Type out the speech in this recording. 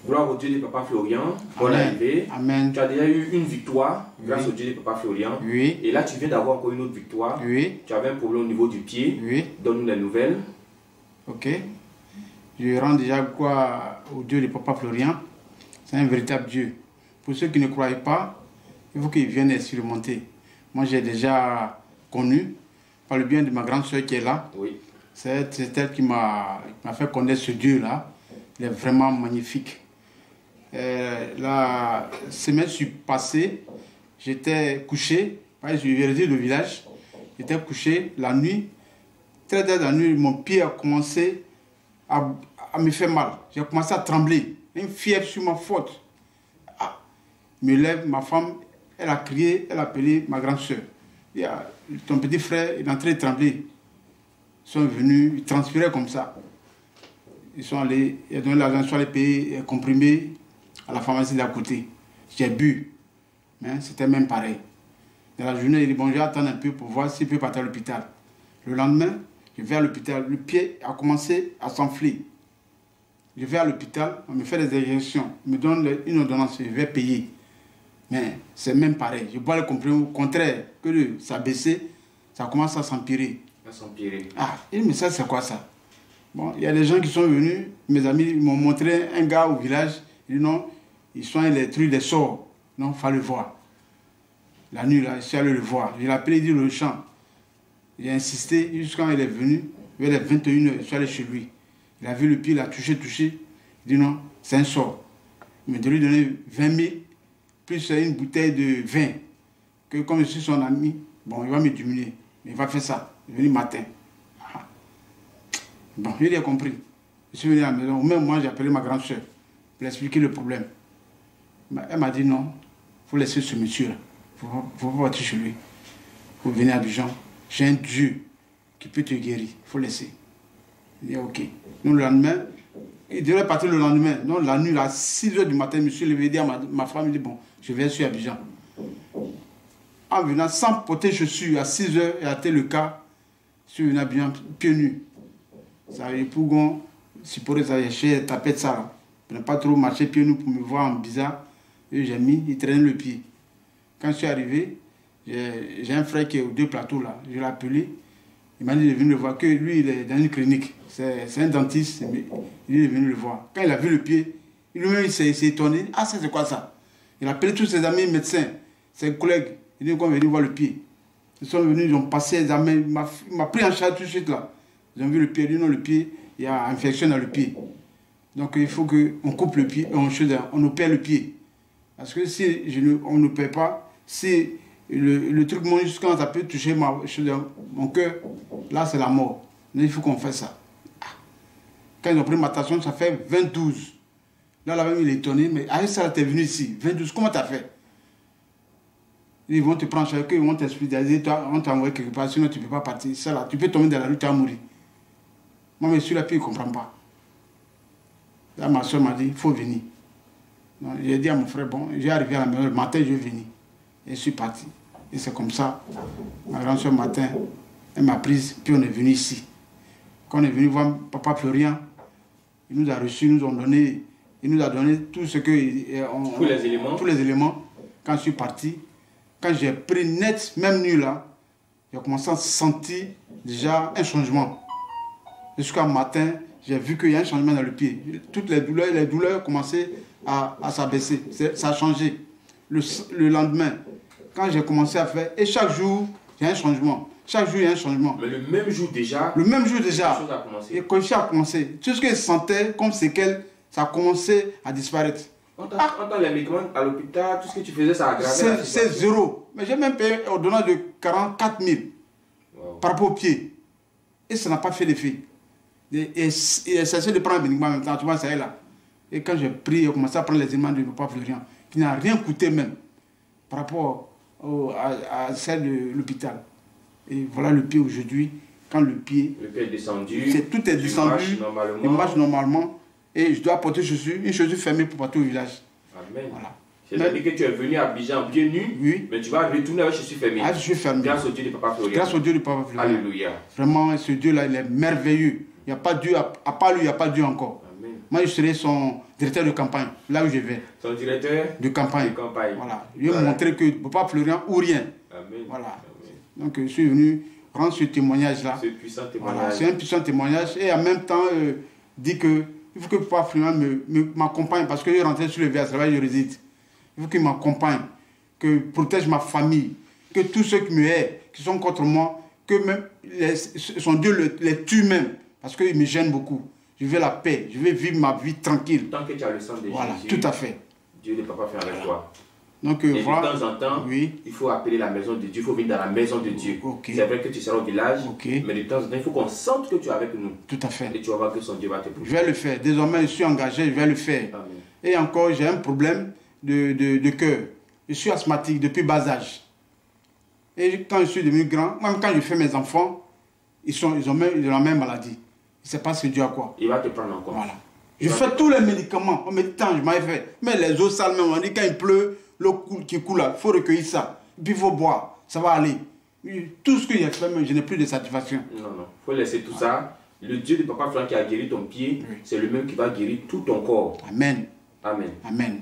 Gloire au Dieu de Papa Florian. Bonne arrivée. Amen. Tu as déjà eu une victoire grâce au Dieu de Papa Florian. Oui. Et là, tu viens d'avoir encore une autre victoire. Oui. Tu avais un problème au niveau du pied. Oui. Donne-nous les nouvelles. Ok. Je rends déjà gloire au Dieu de Papa Florian. C'est un véritable Dieu. Pour ceux qui ne croient pas, il faut qu'ils viennent expérimenter. Moi, j'ai déjà connu, par le bien de ma grande soeur qui est là. Oui. C'est elle qui m'a fait connaître ce Dieu-là. Il est vraiment magnifique. La semaine passée, j'étais couché, je vais dire le village, j'étais couché la nuit, très tard la nuit, mon pied a commencé à me faire mal. J'ai commencé à trembler, une fièvre sur ma faute. Je me lève, ma femme, elle a crié, elle a appelé ma grande soeur. Ton petit frère, il est en train de trembler. Ils sont venus, ils transpiraient comme ça. Ils sont allés, ils ont donné l'argent, ils sont allés payer comprimés à la pharmacie d'à côté. J'ai bu, mais c'était même pareil. Dans la journée, il dit, bon, je vais attendre un peu pour voir s'il peut partir à l'hôpital. Le lendemain, je vais à l'hôpital, le pied a commencé à s'enfler. Je vais à l'hôpital, on me fait des injections, on me donne une ordonnance, je vais payer. Mais c'est même pareil. Je bois le comprimé, au contraire, que ça a baissé, ça commence à s'empirer. Mais ça, c'est quoi ça? Bon, il y a des gens qui sont venus, mes amis, ils m'ont montré un gars au village, ils disent non, ils soignent les trucs des sorts. Non, il faut le voir. La nuit, là, je suis allé le voir. Je l'ai appelé, il dit le chant. J'ai insisté, jusqu'à quand il est venu, vers les 21h, je suis allé chez lui. Il a vu le pied, il a touché. Il dit non, c'est un sort. Il m'a lui donner 20 000, plus une bouteille de vin. Que comme je suis son ami, bon, il va me diminuer. Mais il va faire ça. Il est venu matin. Bon, je l'ai compris. Je suis venu à la maison. Même moi, j'ai appelé ma grande soeur pour lui expliquer le problème. Elle m'a dit non, il faut laisser ce monsieur-là. Il ne faut pas partir chez lui. Il faut venir à Abidjan. J'ai un Dieu qui peut te guérir. Il faut laisser. Il dit ok. Donc le lendemain, il devait partir le lendemain. Donc la nuit, à 6h du matin, je me suis levé, dit à ma femme, il dit bon, je vais sur Abidjan. En venant sans porter chaussures, à 6h, et à tel le cas, je suis venu à Abidjan pieds nus. Ça avait pour qu'on supporter ça, j'ai tapé de ça là. Je n'ai pas trop marché pieds nus pour me voir en bizarre. Et j'ai mis, il traînait le pied. Quand je suis arrivé, j'ai un frère qui est aux 2 plateaux là. Je l'ai appelé. Il m'a dit de venir le voir, que lui il est dans une clinique. C'est un dentiste, il est venu le voir. Quand il a vu le pied, lui-même il s'est étonné. Ah, ça c'est quoi ça? Il a appelé tous ses amis médecins, ses collègues. Il dit qu'on veut venir voir le pied. Ils sont venus, ils ont passé les examens. Il m'a pris en charge tout de suite là. Ils ont vu le pied, ils dit non, le pied, il y a infection dans le pied. Donc il faut qu'on coupe le pied, on opère le pied. Parce que si on ne paie pas, si le truc monte jusqu'à ça peut toucher mon cœur, là c'est la mort. Mais il faut qu'on fasse ça. Quand ils ont pris ma tension, ça fait 22. Là, là-bas, il est étonné, mais avec ça, tu es venu ici. 22, comment tu as fait? Ils vont te prendre chez eux, ils vont t'hospitaliser, on t'envoie quelque part, sinon tu ne peux pas partir. Ça, là, tu peux tomber dans la rue, tu vas mourir. Moi, monsieur, là, puis il ne comprend pas. Là, ma soeur m'a dit, il faut venir. J'ai dit à mon frère, bon, j'ai arrivé à la maison, le matin, je vais venir. Et je suis parti. Et c'est comme ça, ma grande soeur, matin, elle m'a prise, puis on est venu ici. Quand on est venu voir Papa Florian, il nous a reçus, il nous a donné tout ce que... tous les éléments. Quand je suis parti, quand j'ai pris net, même nuit là, j'ai commencé à sentir déjà un changement. Jusqu'à matin, j'ai vu qu'il y a un changement dans le pied. Toutes les douleurs commençaient à s'abaisser. Ça a changé. Le lendemain, quand j'ai commencé à faire, et chaque jour, il y a un changement. Chaque jour, il y a un changement. Mais le même jour déjà, et quand j'ai commencé, tout ce que je sentais comme séquelles, ça a commencé à disparaître. On t'a les médicaments à l'hôpital, tout ce que tu faisais, ça a aggravé. C'est zéro. Mais j'ai même payé ordonnance de 44 000 par rapport au pied. Et ça n'a pas fait l'effet. Et essayé de prendre les médicaments en même temps, tu vois, ça est là. Et quand j'ai pris, j'ai commencé à prendre les éléments de Papa Florian, qui n'a rien coûté même, par rapport à celle de l'hôpital. Et voilà le pied aujourd'hui, quand le pied est descendu, tout est descendu, il marche normalement, et je dois porter une chaussure fermée pour partir au village. Amen. Voilà. C'est-à-dire que tu es venu à Abidjan pieds nus, oui, mais tu vas retourner avec chaussures fermées. Ah, je suis fermé. Grâce au Dieu de Papa Florian. Grâce au Dieu de Papa Florian. Alléluia. Vraiment, ce Dieu-là, il est merveilleux. Il n'y a pas Dieu, à part lui, il n'y a pas Dieu encore. Amen. Moi, je serai son directeur de campagne, là où je vais. Son directeur de campagne. Voilà. Je vais montrer que Papa Florian ou rien. Amen. Voilà. Amen. Donc, je suis venu rendre ce témoignage-là. Ce puissant témoignage. Voilà, c'est un puissant témoignage. Et en même temps, dit que il faut que Papa Florian m'accompagne parce que je rentrais sur le VS, là-bas je réside. Il faut qu'il m'accompagne, que protège ma famille, que tous ceux qui me haïssent, qui sont contre moi, que même son Dieu les tue même, parce qu'il me gêne beaucoup. Je veux la paix, je veux vivre ma vie tranquille. Tant que tu as le sang de voilà, Jésus, tout à fait. Dieu ne peut pas faire avec toi. Donc, et voilà. de temps en temps, oui. il faut appeler la maison de Dieu, il faut venir dans la maison de Dieu. Okay. C'est vrai que tu seras au village, okay. mais de temps en temps, il faut qu'on sente que tu es avec nous. Tout à fait. Et tu vas voir que son Dieu va te protéger. Je vais le faire. Désormais, je suis engagé, je vais le faire. Amen. Et encore, j'ai un problème de cœur. Je suis asthmatique depuis bas âge. Et quand je suis devenu grand, même quand je fais mes enfants, ils ont la même maladie. Il ne sait pas ce que Dieu a quoi. Il va te prendre en compte. Voilà. Je fais tous les médicaments. On me dit, tant, je m'avais fait. Mais les eaux sales, même, on dit quand il pleut, l'eau qui coule là, il faut recueillir ça. Puis il faut boire. Ça va aller. Tout ce que j'ai fait, mais je n'ai plus de satisfaction. Non, non. Il faut laisser tout ça. Le Dieu de Papa Florian qui a guéri ton pied, c'est le même qui va guérir tout ton corps. Amen. Amen. Amen.